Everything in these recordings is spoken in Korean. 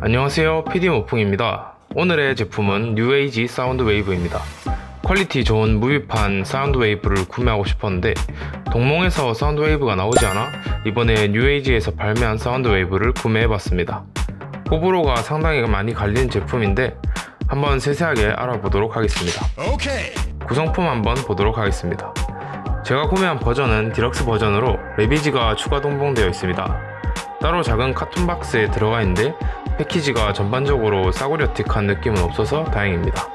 안녕하세요, PD모풍입니다. 오늘의 제품은 뉴에이지 사운드 웨이브입니다. 퀄리티 좋은 무비판 사운드 웨이브를 구매하고 싶었는데 동몽에서 사운드 웨이브가 나오지 않아 이번에 뉴에이지에서 발매한 사운드 웨이브를 구매해봤습니다. 호불호가 상당히 많이 갈리는 제품인데 한번 세세하게 알아보도록 하겠습니다. 구성품 한번 보도록 하겠습니다. 제가 구매한 버전은 디럭스 버전으로 레비지가 추가 동봉되어 있습니다. 따로 작은 카툰 박스에 들어가 있는데 패키지가 전반적으로 싸구려틱한 느낌은 없어서 다행입니다.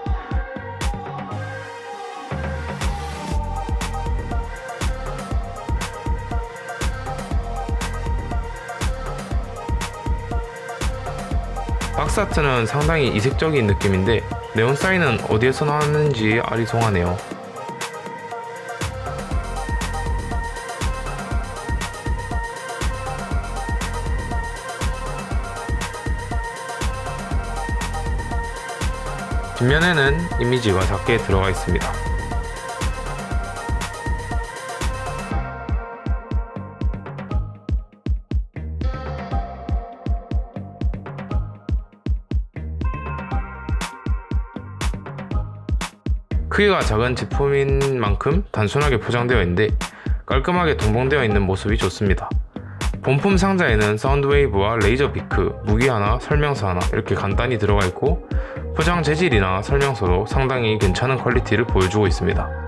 박스 아트는 상당히 이색적인 느낌인데 네온 사인은 어디에서 나왔는지 아리송하네요. 뒷면에는 이미지가 작게 들어가 있습니다. 크기가 작은 제품인 만큼 단순하게 포장되어 있는데 깔끔하게 동봉되어 있는 모습이 좋습니다. 본품 상자에는 사운드 웨이브와 레이저 비크, 무기 하나, 설명서 하나 이렇게 간단히 들어가 있고 포장 재질이나 설명서도 상당히 괜찮은 퀄리티를 보여주고 있습니다.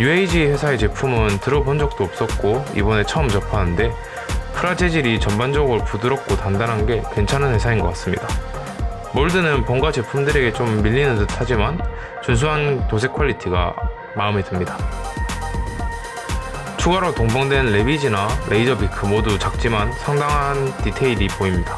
뉴에이지 회사의 제품은 들어본 적도 없었고 이번에 처음 접하는데 프라 재질이 전반적으로 부드럽고 단단한 게 괜찮은 회사인 것 같습니다. 몰드는 본가 제품들에게 좀 밀리는 듯 하지만 준수한 도색 퀄리티가 마음에 듭니다. 추가로 동봉된 레비지나 레이저 비크 모두 작지만 상당한 디테일이 보입니다.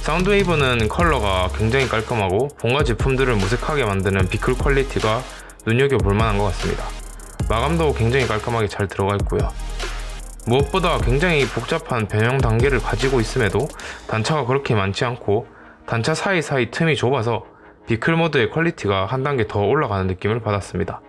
사운드웨이브는 컬러가 굉장히 깔끔하고 본가 제품들을 무색하게 만드는 비클 퀄리티가 눈여겨볼 만한 것 같습니다. 마감도 굉장히 깔끔하게 잘 들어가 있고요. 무엇보다 굉장히 복잡한 변형 단계를 가지고 있음에도 단차가 그렇게 많지 않고 단차 사이사이 틈이 좁아서 비클 모드의 퀄리티가 한 단계 더 올라가는 느낌을 받았습니다.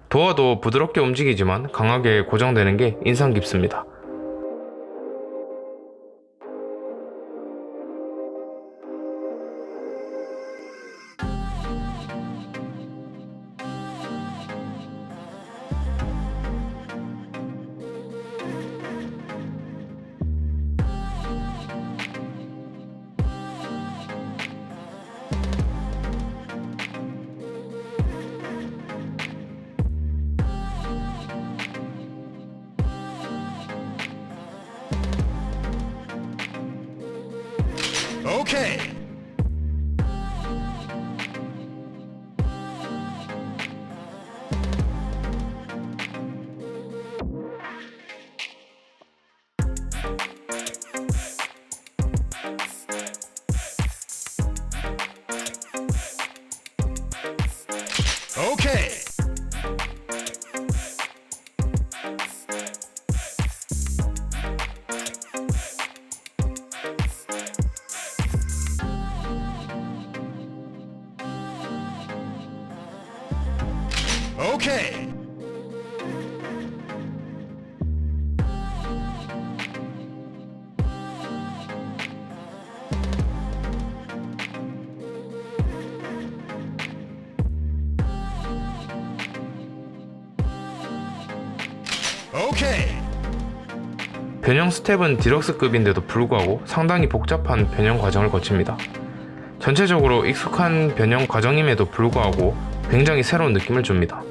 도어도 부드럽게 움직이지만 강하게 고정되는 게 인상 깊습니다. Okay. Okay. Okay. Okay. 변형 스텝은 디럭스급인데도 불구하고 상당히 복잡한 변형 과정을 거칩니다. 전체적으로 익숙한 변형 과정임에도 불구하고 굉장히 새로운 느낌을 줍니다.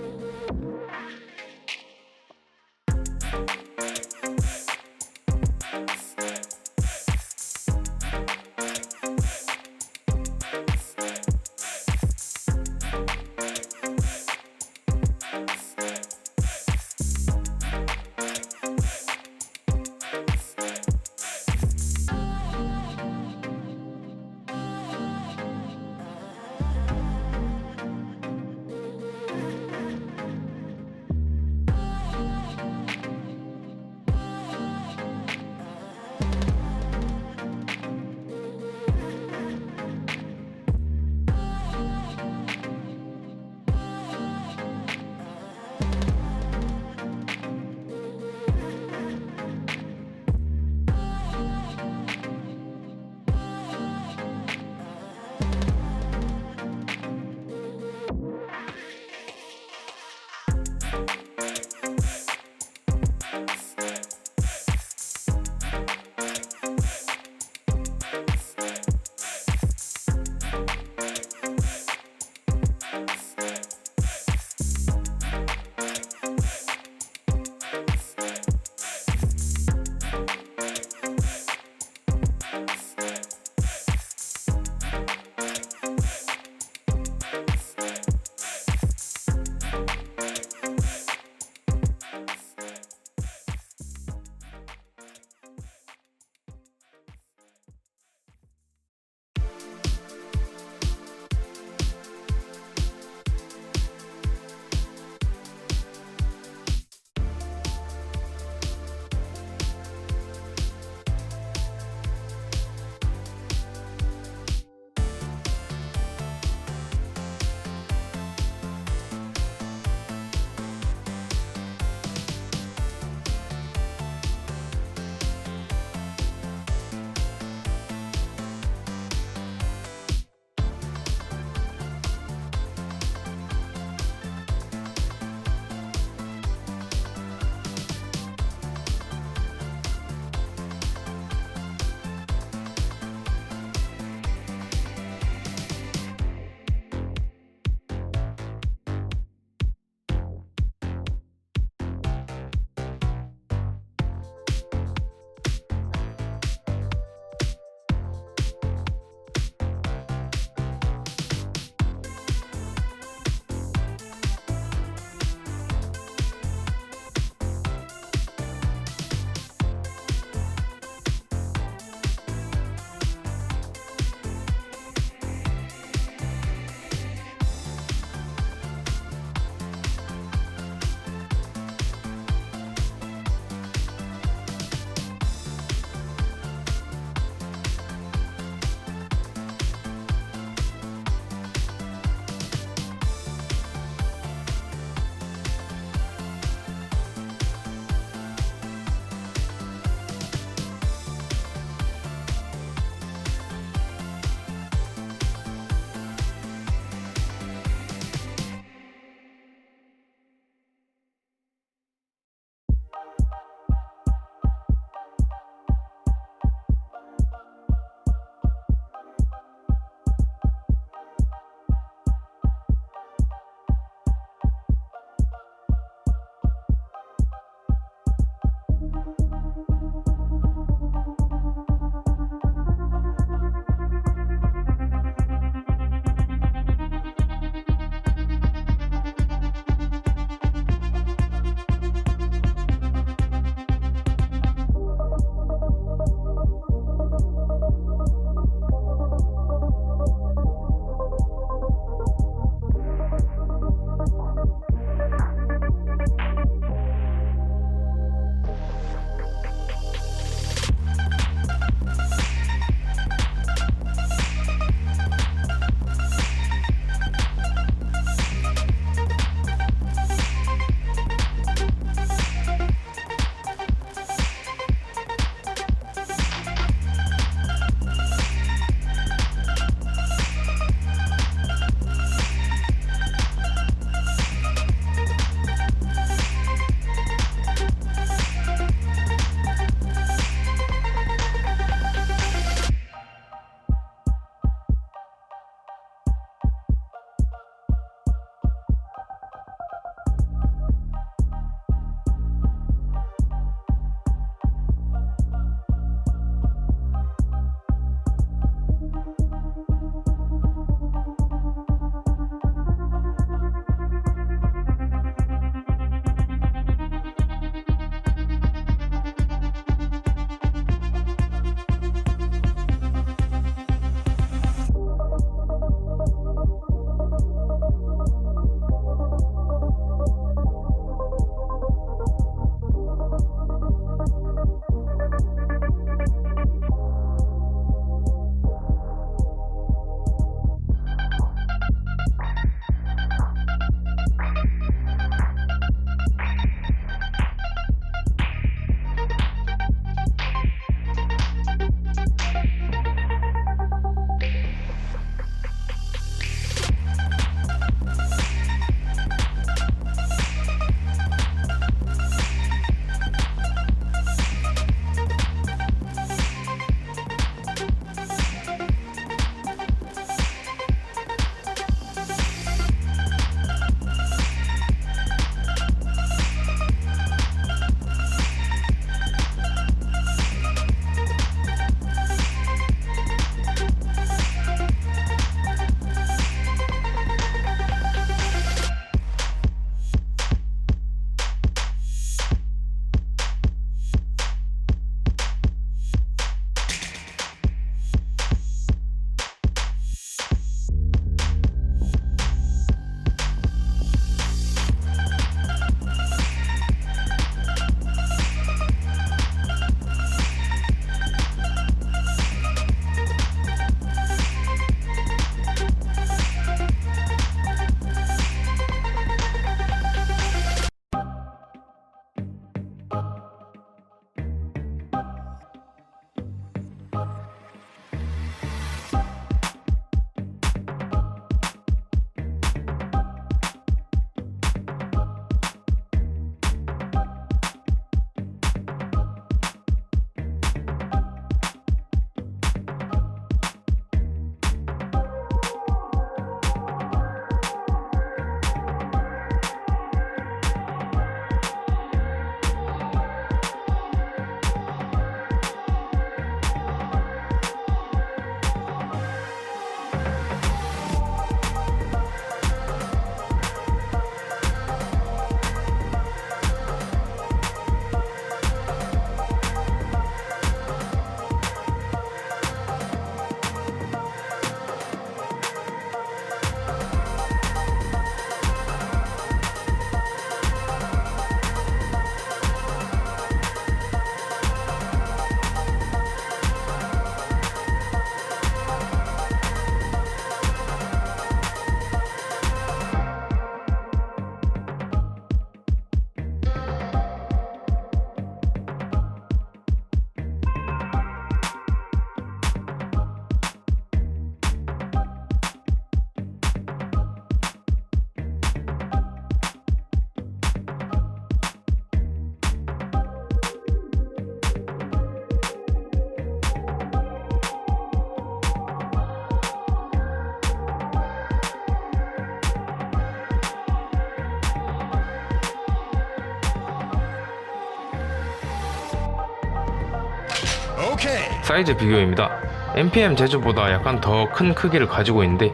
Okay. 사이즈 비교입니다. NPM 제주보다 약간 더 큰 크기를 가지고 있는데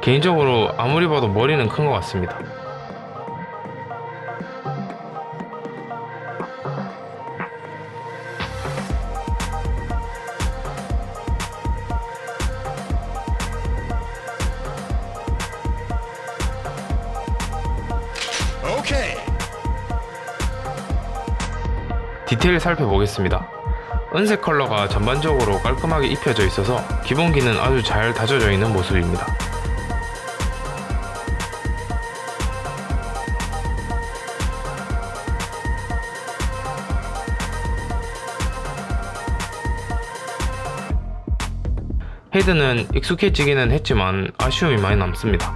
개인적으로 아무리 봐도 머리는 큰 것 같습니다. Okay. 디테일 살펴보겠습니다. 은색 컬러가 전반적으로 깔끔하게 입혀져 있어서 기본기는 아주 잘 다져져 있는 모습입니다. 헤드는 익숙해지기는 했지만 아쉬움이 많이 남습니다.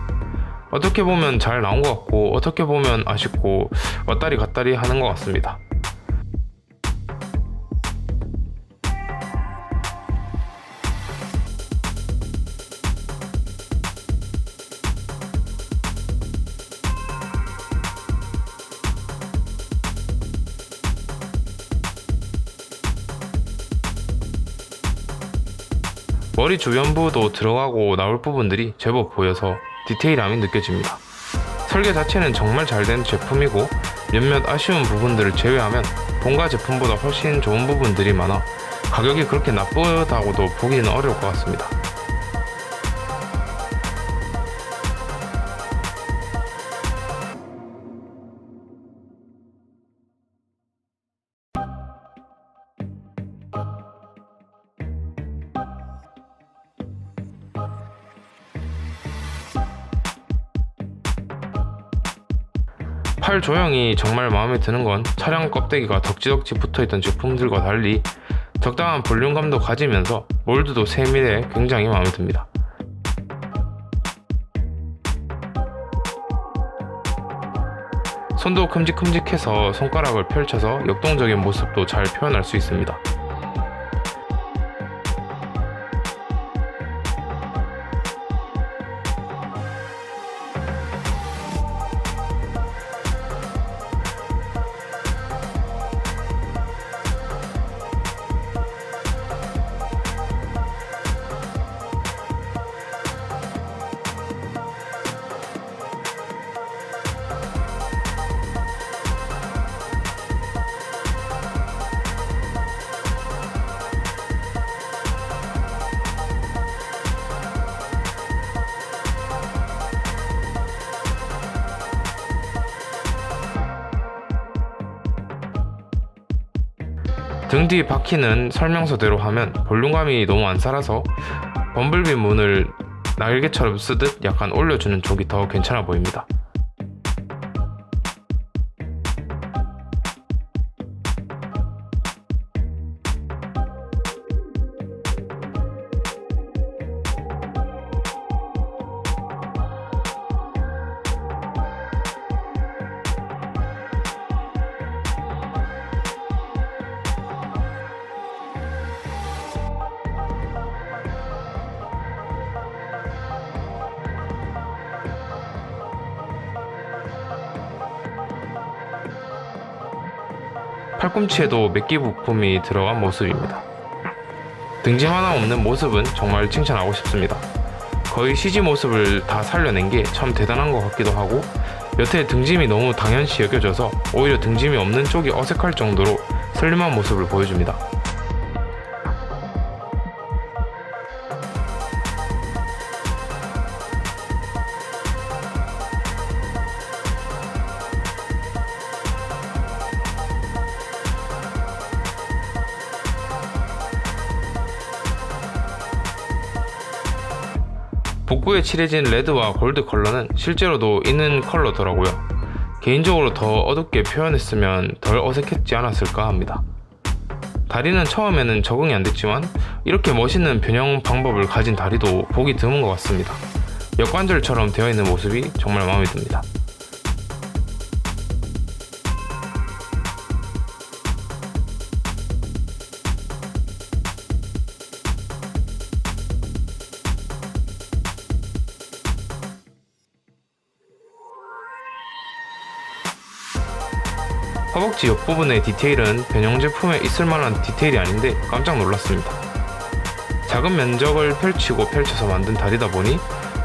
어떻게 보면 잘 나온 것 같고 어떻게 보면 아쉽고 왔다리 갔다리 하는 것 같습니다. 머리 주변부도 들어가고 나올 부분들이 제법 보여서 디테일함이 느껴집니다. 설계 자체는 정말 잘 된 제품이고 몇몇 아쉬운 부분들을 제외하면 본가 제품보다 훨씬 좋은 부분들이 많아 가격이 그렇게 나쁘다고도 보기는 어려울 것 같습니다. 팔 조형이 정말 마음에 드는 건 차량 껍데기가 덕지덕지 붙어있던 제품들과 달리 적당한 볼륨감도 가지면서 몰드도 세밀해 굉장히 마음에 듭니다. 손도 큼직큼직해서 손가락을 펼쳐서 역동적인 모습도 잘 표현할 수 있습니다. 등 뒤 바퀴는 설명서대로 하면 볼륨감이 너무 안 살아서 범블비 문을 날개처럼 쓰듯 약간 올려주는 쪽이 더 괜찮아 보입니다. 팔꿈치에도 맥기 부품이 들어간 모습입니다. 등짐 하나 없는 모습은 정말 칭찬하고 싶습니다. 거의 CG 모습을 다 살려낸 게 참 대단한 것 같기도 하고 여태 등짐이 너무 당연시 여겨져서 오히려 등짐이 없는 쪽이 어색할 정도로 슬림한 모습을 보여줍니다. 복부에 칠해진 레드와 골드 컬러는 실제로도 있는 컬러더라고요. 개인적으로 더 어둡게 표현했으면 덜 어색했지 않았을까 합니다. 다리는 처음에는 적응이 안 됐지만 이렇게 멋있는 변형 방법을 가진 다리도 보기 드문 것 같습니다. 역관절처럼 되어 있는 모습이 정말 마음에 듭니다. 허벅지 옆부분의 디테일은 변형 제품에 있을 만한 디테일이 아닌데 깜짝 놀랐습니다. 작은 면적을 펼쳐서 만든 다리다 보니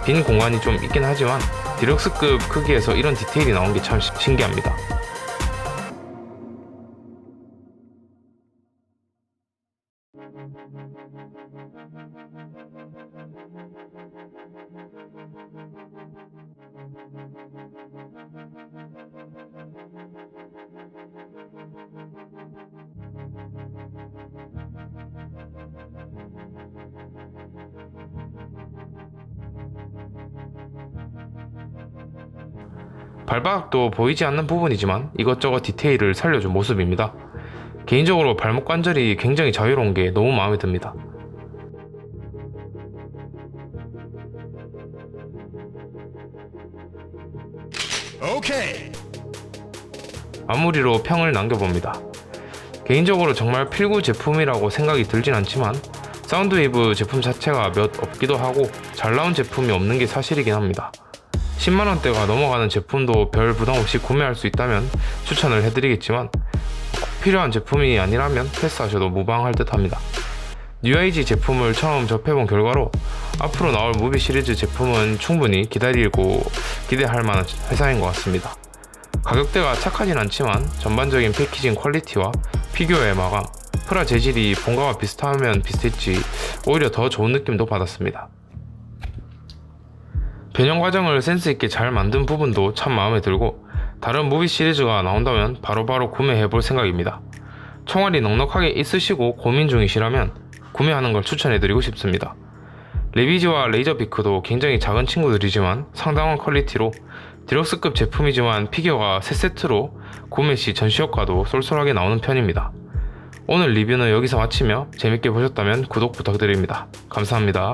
빈 공간이 좀 있긴 하지만 디럭스급 크기에서 이런 디테일이 나온 게 참 신기합니다. 발바닥도 보이지 않는 부분이지만 이것저것 디테일을 살려준 모습입니다. 개인적으로 발목 관절이 굉장히 자유로운 게 너무 마음에 듭니다. Okay. 마무리로 평을 남겨봅니다. 개인적으로 정말 필구 제품이라고 생각이 들진 않지만 사운드웨이브 제품 자체가 몇 없기도 하고 잘 나온 제품이 없는 게 사실이긴 합니다. 10만원대가 넘어가는 제품도 별 부담 없이 구매할 수 있다면 추천을 해드리겠지만 꼭 필요한 제품이 아니라면 패스하셔도 무방할 듯 합니다. 뉴에이지 제품을 처음 접해본 결과로 앞으로 나올 무비 시리즈 제품은 충분히 기다리고 기대할 만한 회사인 것 같습니다. 가격대가 착하진 않지만 전반적인 패키징 퀄리티와 피규어의 마감, 프라 재질이 본가와 비슷하면 비슷했지 오히려 더 좋은 느낌도 받았습니다. 변형 과정을 센스있게 잘 만든 부분도 참 마음에 들고 다른 무비 시리즈가 나온다면 바로바로 구매해볼 생각입니다. 총알이 넉넉하게 있으시고 고민 중이시라면 구매하는 걸 추천해드리고 싶습니다. 레비지와 레이저비크도 굉장히 작은 친구들이지만 상당한 퀄리티로 디럭스급 제품이지만 피규어가 3세트로 구매 시 전시효과도 쏠쏠하게 나오는 편입니다. 오늘 리뷰는 여기서 마치며 재밌게 보셨다면 구독 부탁드립니다. 감사합니다.